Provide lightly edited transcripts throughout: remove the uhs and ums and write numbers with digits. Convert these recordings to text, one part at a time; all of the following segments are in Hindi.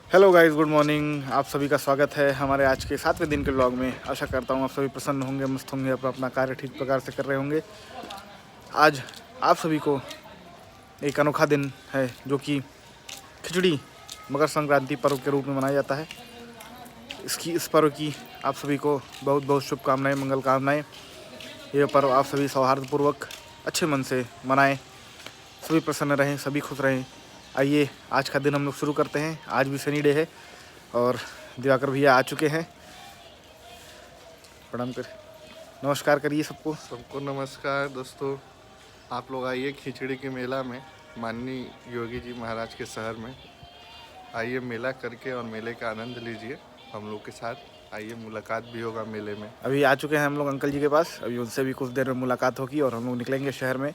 Hello guys, good morning. आप सभी का स्वागत है हमारे आज के 7वें दिन के व्लॉग में। आशा करता हूँ आप सभी प्रसन्न होंगे, मस्त होंगे, अपना कार्य ठीक प्रकार से कर रहे होंगे। आज आप सभी को एक अनोखा दिन है जो कि खिचड़ी मकर संक्रांति पर्व के रूप में मनाया जाता है। इस पर्व की आप सभी को बहुत बहुत शुभकामनाएँ, मंगल कामनाएँ। यह पर्व आप सभी सौहार्दपूर्वक अच्छे मन से मनाएं, सभी प्रसन्न रहें, सभी खुश रहें। आइए आज का दिन हम लोग शुरू करते हैं। आज भी शनि डे है और दिवाकर भैया आ चुके हैं। प्रणाम कर, नमस्कार करिए सबको। सबको नमस्कार दोस्तों। आप लोग आइए खिचड़ी के मेला में, माननीय योगी जी महाराज के शहर में आइए, मेला करके और मेले का आनंद लीजिए हम लोग के साथ। आइए, मुलाकात भी होगा मेले में। अभी आ चुके हैं हम लोग अंकल जी के पास। अभी उनसे भी कुछ देर में मुलाकात होगी और हम लोग निकलेंगे शहर में।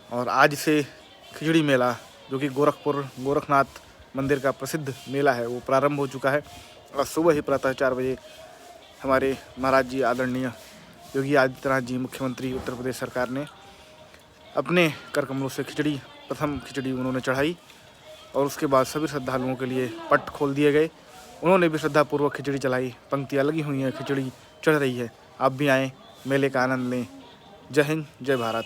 और आज से खिचड़ी मेला जो कि गोरखनाथ मंदिर का प्रसिद्ध मेला है वो प्रारंभ हो चुका है। और सुबह ही प्रातः 4 बजे हमारे महाराज जी आदरणीय योगी आदित्यनाथ जी मुख्यमंत्री उत्तर प्रदेश सरकार ने अपने कर कमलों से प्रथम खिचड़ी उन्होंने चढ़ाई। और उसके बाद सभी श्रद्धालुओं के लिए पट खोल दिए गए। उन्होंने भी श्रद्धापूर्वक खिचड़ी चलाई। पंक्तियाँ लगी हुई हैं, खिचड़ी चढ़ रही है। आप भी आएँ, मेले का आनंद लें। जय हिंद, जय भारत।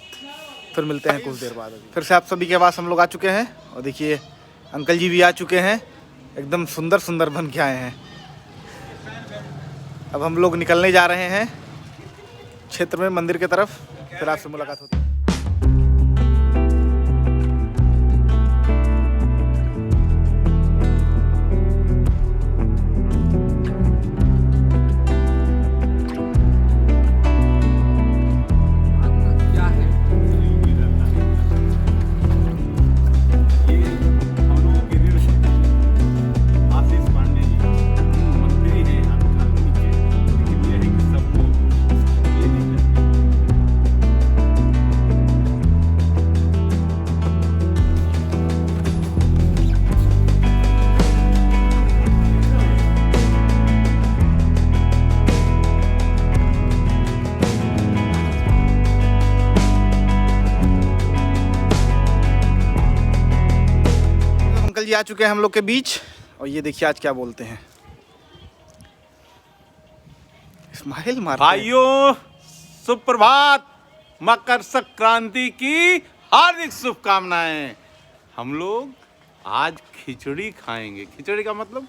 फिर मिलते हैं कुछ देर बाद। फिर से आप सभी के पास हम लोग आ चुके हैं और देखिए अंकल जी भी आ चुके हैं, एकदम सुंदर सुंदर बन के आए हैं। अब हम लोग निकलने जा रहे हैं क्षेत्र में, मंदिर की तरफ। फिर आपसे मुलाकात होती है। अंकल जी आ चुके हैं हम लोग के बीच और ये देखिए आज क्या बोलते हैं। स्माइल मारते हैं। भाइयों, सुप्रभात। मकर संक्रांति की हार्दिक शुभकामनाएं। हम लोग आज खिचड़ी खाएंगे। खिचड़ी का मतलब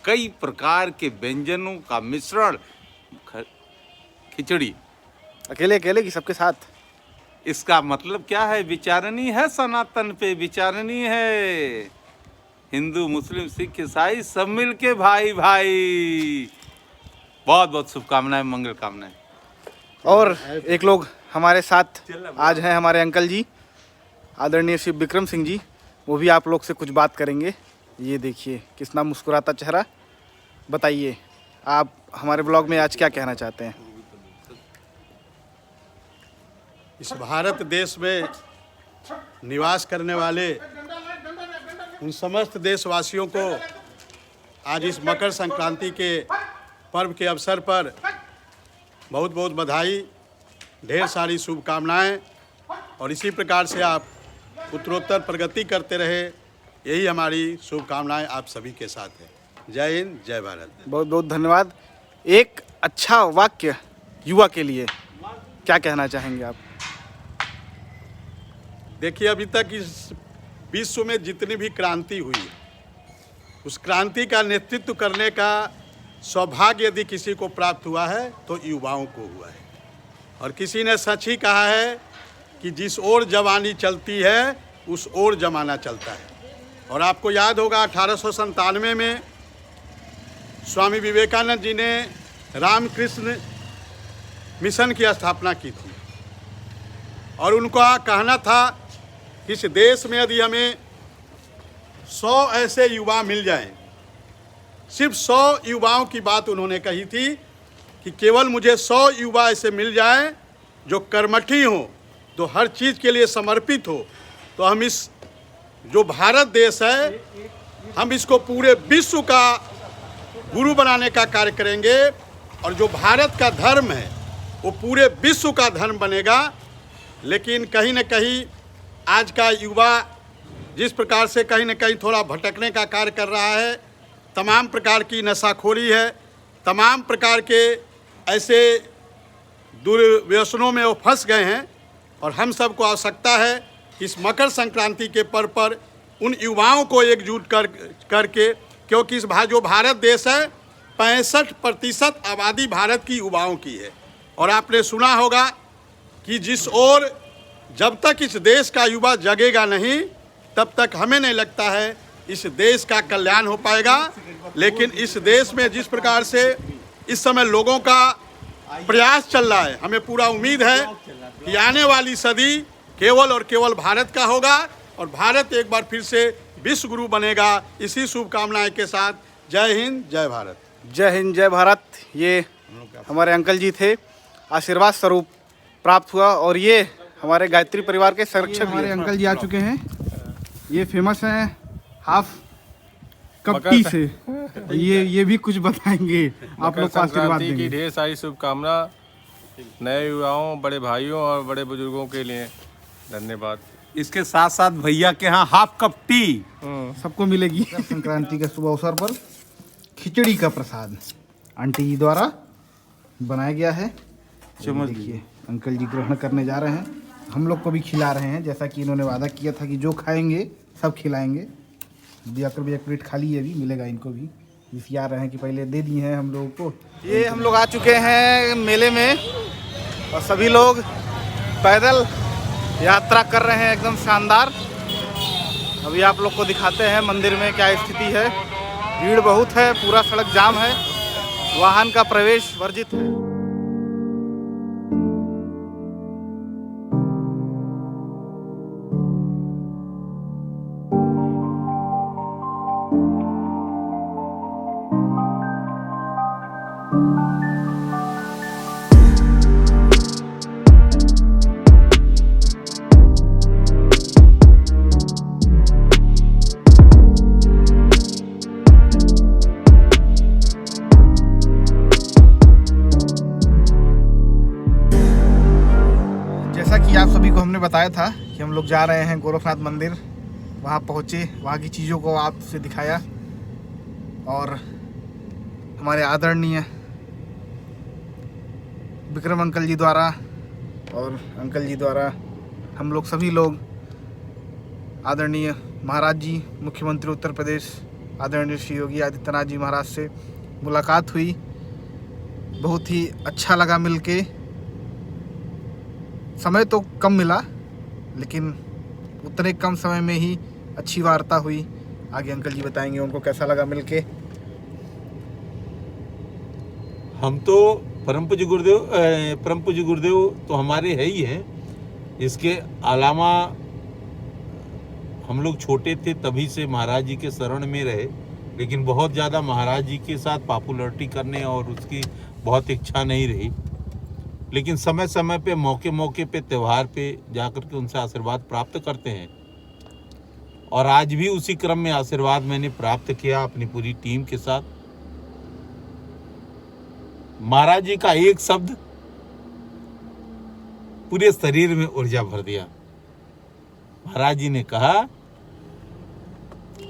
कई प्रकार के व्यंजनों का मिश्रण। खिचड़ी अकेले अकेले की सबके साथ। इसका मतलब क्या है? विचारनी है, सनातन पे विचारनी है। हिंदू, मुस्लिम, सिख, ईसाई सब मिलके भाई भाई। बहुत बहुत शुभकामनाएं, मंगल कामनाएं। और एक लोग हमारे साथ आज हैं, हमारे अंकल जी आदरणीय श्री विक्रम सिंह जी। वो भी आप लोग से कुछ बात करेंगे। ये देखिए कितना मुस्कुराता चेहरा। बताइए आप हमारे ब्लॉग में आज क्या कहना चाहते हैं। इस भारत देश में निवास करने वाले उन समस्त देशवासियों को आज इस मकर संक्रांति के पर्व के अवसर पर बहुत बहुत बधाई, ढेर सारी शुभकामनाएं। और इसी प्रकार से आप उत्तरोत्तर प्रगति करते रहे, यही हमारी शुभकामनाएं आप सभी के साथ है। जय हिंद, जय भारत। बहुत बहुत धन्यवाद। एक अच्छा वाक्य युवा के लिए क्या कहना चाहेंगे आप। देखिए, अभी तक इस विश्व में जितनी भी क्रांति हुई, उस क्रांति का नेतृत्व करने का सौभाग्य यदि किसी को प्राप्त हुआ है तो युवाओं को हुआ है। और किसी ने सच ही कहा है कि जिस ओर जवानी चलती है उस ओर जमाना चलता है। और आपको याद होगा 1897 में स्वामी विवेकानंद जी ने रामकृष्ण मिशन की स्थापना की थी। और उनका कहना था कि इस देश में यदि हमें 100 ऐसे युवा मिल जाएं, सिर्फ 100 युवाओं की बात उन्होंने कही थी कि केवल मुझे 100 युवा ऐसे मिल जाएं जो कर्मठी हों, तो हर चीज़ के लिए समर्पित हो, तो हम इस जो भारत देश है, हम इसको पूरे विश्व का गुरु बनाने का कार्य करेंगे। और जो भारत का धर्म है वो पूरे विश्व का धर्म बनेगा। लेकिन कहीं न कहीं आज का युवा जिस प्रकार से कहीं न कहीं थोड़ा भटकने का कार्य कर रहा है, तमाम प्रकार की नशाखोरी है, तमाम प्रकार के ऐसे दुर्व्यसनों में वो फंस गए हैं। और हम सबको आवश्यकता है कि इस मकर संक्रांति के पर्व पर उन युवाओं को एकजुट करके, क्योंकि इस जो भारत देश है 65% आबादी भारत की युवाओं की है। और आपने सुना होगा कि जिस ओर जब तक इस देश का युवा जगेगा नहीं, तब तक हमें नहीं लगता है इस देश का कल्याण हो पाएगा। लेकिन इस देश में जिस प्रकार से इस समय लोगों का प्रयास चल रहा है, हमें पूरा उम्मीद है कि आने वाली सदी केवल और केवल भारत का होगा और भारत एक बार फिर से विश्व गुरु बनेगा। इसी शुभकामनाएं के साथ जय हिंद, जय भारत। जय हिंद, जय भारत। ये हमारे अंकल जी थे, आशीर्वाद स्वरूप प्राप्त हुआ। और ये हमारे गायत्री परिवार के संरक्षक हमारे अंकल जी आ चुके हैं। ये फेमस हैं हाफ कप टी से। ये भी कुछ बताएंगे, आप लोग को आशीर्वाद की देंगे। ढेर सारी शुभकामना नए युवाओं, बड़े भाइयों और बड़े बुजुर्गों के लिए धन्यवाद। इसके साथ साथ भैया के यहाँ हाफ कप टी सबको मिलेगी। संक्रांति के शुभ अवसर पर खिचड़ी का प्रसाद आंटी जी द्वारा बनाया गया है। देखिए अंकल जी ग्रहण करने जा रहे हैं, हम लोग को भी खिला रहे हैं, जैसा कि इन्होंने वादा किया था कि जो खाएंगे सब खिलाएंगे। दियाकर भी एक प्लेट खाली है, भी मिलेगा इनको भी। जिसिया रहे हैं कि पहले दे दिए हैं हम लोगों को। ये हम लोग आ चुके हैं मेले में और सभी लोग पैदल यात्रा कर रहे हैं, एकदम शानदार। अभी आप लोग को दिखाते हैं मंदिर में क्या स्थिति है। भीड़ बहुत है, पूरा सड़क जाम है, वाहन का प्रवेश वर्जित है। कि आप सभी को हमने बताया था कि हम लोग जा रहे हैं गोरखनाथ मंदिर। वहाँ पहुँचे, वहाँ की चीज़ों को आपसे दिखाया और हमारे आदरणीय विक्रम अंकल जी द्वारा और अंकल जी द्वारा हम लोग सभी लोग आदरणीय महाराज जी, मुख्यमंत्री उत्तर प्रदेश आदरणीय श्री योगी आदित्यनाथ जी महाराज से मुलाकात हुई। बहुत ही अच्छा लगा मिलके। समय तो कम मिला, लेकिन उतने कम समय में ही अच्छी वार्ता हुई। आगे अंकल जी बताएंगे उनको कैसा लगा मिलके। हम तो परम पूज्य गुरुदेव तो हमारे है ही हैं। इसके अलावा हम लोग छोटे थे तभी से महाराज जी के शरण में रहे, लेकिन बहुत ज़्यादा महाराज जी के साथ पॉपुलरिटी करने और उसकी बहुत इच्छा नहीं रही। लेकिन समय समय पे मौके पे त्यौहार पे जाकर के उनसे आशीर्वाद प्राप्त करते हैं और आज भी उसी क्रम में आशीर्वाद मैंने प्राप्त किया अपनी पूरी टीम के साथ। महाराज जी का एक शब्द पूरे शरीर में ऊर्जा भर दिया। महाराज जी ने कहा,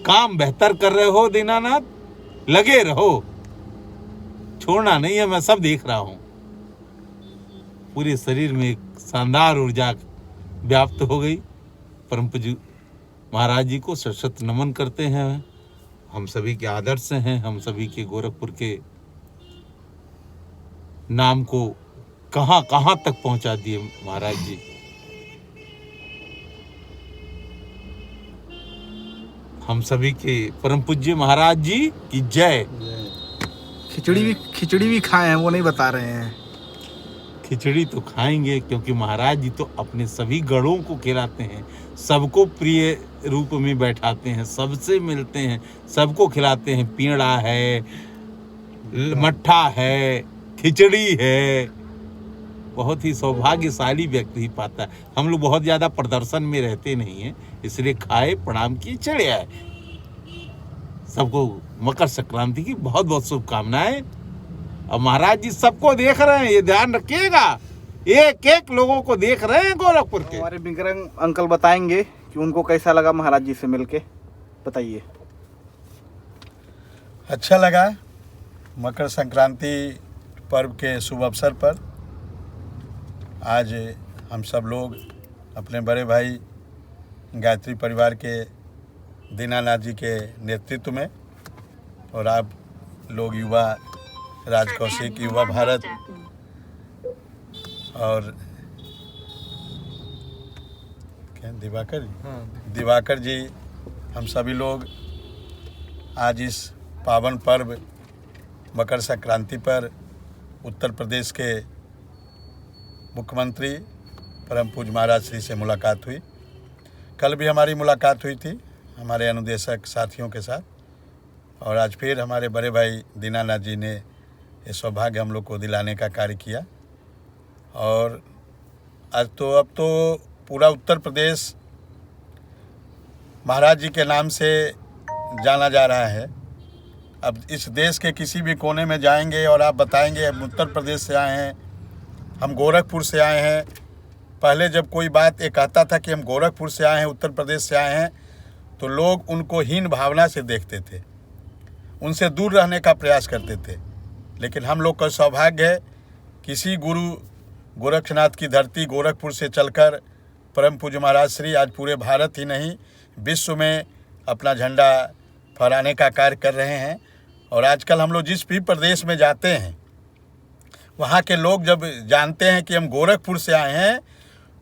काम बेहतर कर रहे हो दीनानाथ, लगे रहो, छोड़ना नहीं है, मैं सब देख रहा हूं। पूरे शरीर में एक शानदार ऊर्जा व्याप्त हो गई। परम पूज्य महाराज जी को सशक्त नमन करते हैं। हम सभी के आदर्श हैं, हम सभी के गोरखपुर के नाम को कहां कहां तक पहुंचा दिए महाराज जी। हम सभी के परम पूज्य महाराज जी की जय। खिचड़ी भी खाए हैं, वो नहीं बता रहे हैं। खिचड़ी तो खाएंगे क्योंकि महाराज जी तो अपने सभी गणों को खिलाते हैं, सबको प्रिय रूप में बैठाते हैं, सबसे मिलते हैं, सबको खिलाते हैं। पेड़ा है, मट्ठा है, खिचड़ी है। बहुत ही सौभाग्यशाली व्यक्ति ही पाता है। हम लोग बहुत ज़्यादा प्रदर्शन में रहते नहीं हैं, इसलिए खाए, प्रणाम किए, चले आए। सबको मकर संक्रांति की बहुत बहुत शुभकामनाएं। और महाराज जी सबको देख रहे हैं, ये ध्यान रखिएगा, एक एक लोगों को देख रहे हैं गोरखपुर के। हमारे विक्रम अंकल बताएंगे कि उनको कैसा लगा महाराज जी से मिलके। बताइए। अच्छा लगा मकर संक्रांति पर्व के शुभ अवसर पर आज हम सब लोग अपने बड़े भाई गायत्री परिवार के दीनानाथ जी के नेतृत्व में और आप लोग युवा राज कौशिक, युवा भारत और क्या दिवाकर जी हम सभी लोग आज इस पावन पर्व मकर संक्रांति पर उत्तर प्रदेश के मुख्यमंत्री परम पूज्य महाराज श्री से मुलाकात हुई। कल भी हमारी मुलाकात हुई थी हमारे अनुदेशक साथियों के साथ और आज फिर हमारे बड़े भाई दीनानाथ जी ने ये सौभाग्य हम लोग को दिलाने का कार्य किया। और आज तो अब तो पूरा उत्तर प्रदेश महाराज जी के नाम से जाना जा रहा है। अब इस देश के किसी भी कोने में जाएंगे और आप बताएंगे हम उत्तर प्रदेश से आए हैं, हम गोरखपुर से आए हैं। पहले जब कोई बात ये कहता था कि हम गोरखपुर से आए हैं, उत्तर प्रदेश से आए हैं, तो लोग उनको हीन भावना से देखते थे, उनसे दूर रहने का प्रयास करते थे। लेकिन हम लोग का सौभाग्य है किसी गुरु गोरक्षनाथ की धरती गोरखपुर से चलकर परम पूज्य महाराज श्री आज पूरे भारत ही नहीं विश्व में अपना झंडा फहराने का कार्य कर रहे हैं। और आजकल हम लोग जिस भी प्रदेश में जाते हैं वहाँ के लोग जब जानते हैं कि हम गोरखपुर से आए हैं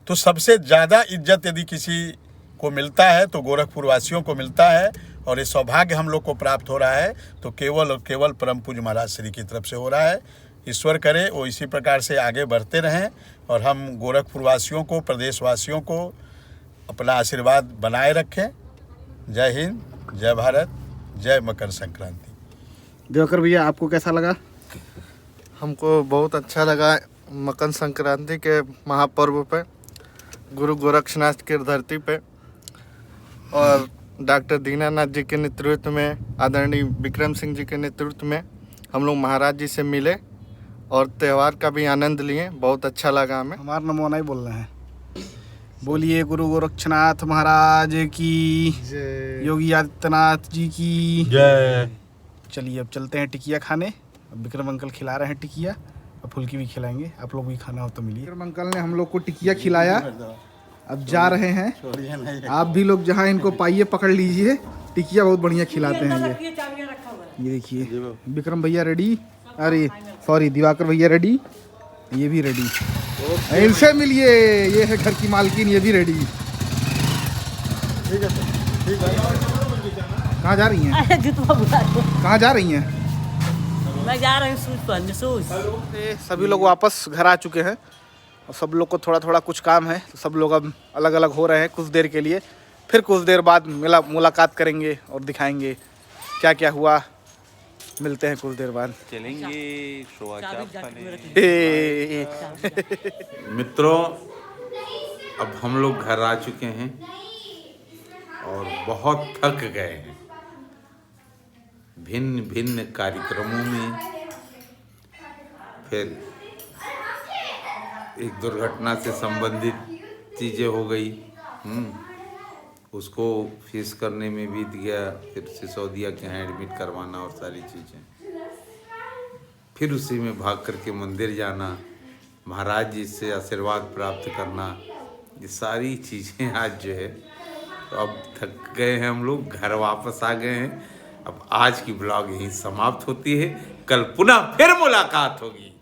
तो सबसे ज़्यादा इज्जत यदि किसी को मिलता है तो गोरखपुर वासियों को मिलता है। और ये सौभाग्य हम लोग को प्राप्त हो रहा है तो केवल और केवल परम पूज्य महाराज श्री की तरफ से हो रहा है। ईश्वर करे वो इसी प्रकार से आगे बढ़ते रहें और हम गोरखपुर वासियों को, प्रदेशवासियों को अपना आशीर्वाद बनाए रखें। जय हिंद, जय भारत, जय मकर संक्रांति। दिवाकर भैया आपको कैसा लगा? हमको बहुत अच्छा लगा मकर संक्रांति के महापर्व पे गुरु गोरक्षनाथ की धरती पे और डॉक्टर दीनानाथ जी के नेतृत्व में, आदरणीय विक्रम सिंह जी के नेतृत्व में हम लोग महाराज जी से मिले और त्यौहार का भी आनंद लिए। बहुत अच्छा लगा हमें। हमारा नमोना ही बोल रहे हैं। बोलिए गुरु गोरक्षनाथ महाराज की, योगी आदित्यनाथ जी की जय। चलिए अब चलते हैं टिकिया खाने। अब विक्रम अंकल खिला रहे हैं टिकिया, अब फुल्की भी खिलाएंगे। आप लोग भी खाना हो तो मिलिए। विक्रम अंकल ने हम लोग को टिकिया खिलाया, अब जा रहे हैं। आप भी लोग जहाँ इनको पाइए पकड़ लीजिए, टिकिया बहुत बढ़िया खिलाते हैं ये देखिए विक्रम भैया रेडी, अरे सॉरी दिवाकर भैया रेडी, ये भी रेडी। इनसे मिलिए, ये है घर की मालकिन, ये भी रेडी। ठीक है कहाँ जा रही हैं? कहाँ जा रही हैं? मैं जा रही हूँ सूज। सभी लोग वापस घर आ चुके हैं और सब लोग को थोड़ा थोड़ा कुछ काम है तो सब लोग अब अलग अलग हो रहे हैं कुछ देर के लिए। फिर कुछ देर बाद मुलाकात करेंगे और दिखाएंगे क्या क्या हुआ। मिलते हैं कुछ देर बाद। चलेंगे मित्रों, अब हम लोग घर आ चुके हैं और बहुत थक गए हैं। भिन्न भिन्न कार्यक्रमों में फिर एक दुर्घटना से संबंधित चीज़ें हो गई, उसको फेस करने में बीत गया। फिर सिसोदिया के यहाँ एडमिट करवाना और सारी चीज़ें, फिर उसी में भाग करके मंदिर जाना, महाराज जी से आशीर्वाद प्राप्त करना, ये सारी चीज़ें आज जो है तो अब थक गए हैं हम लोग, घर वापस आ गए हैं। अब आज की ब्लॉग यहीं समाप्त होती है, कल पुनः फिर मुलाकात होगी।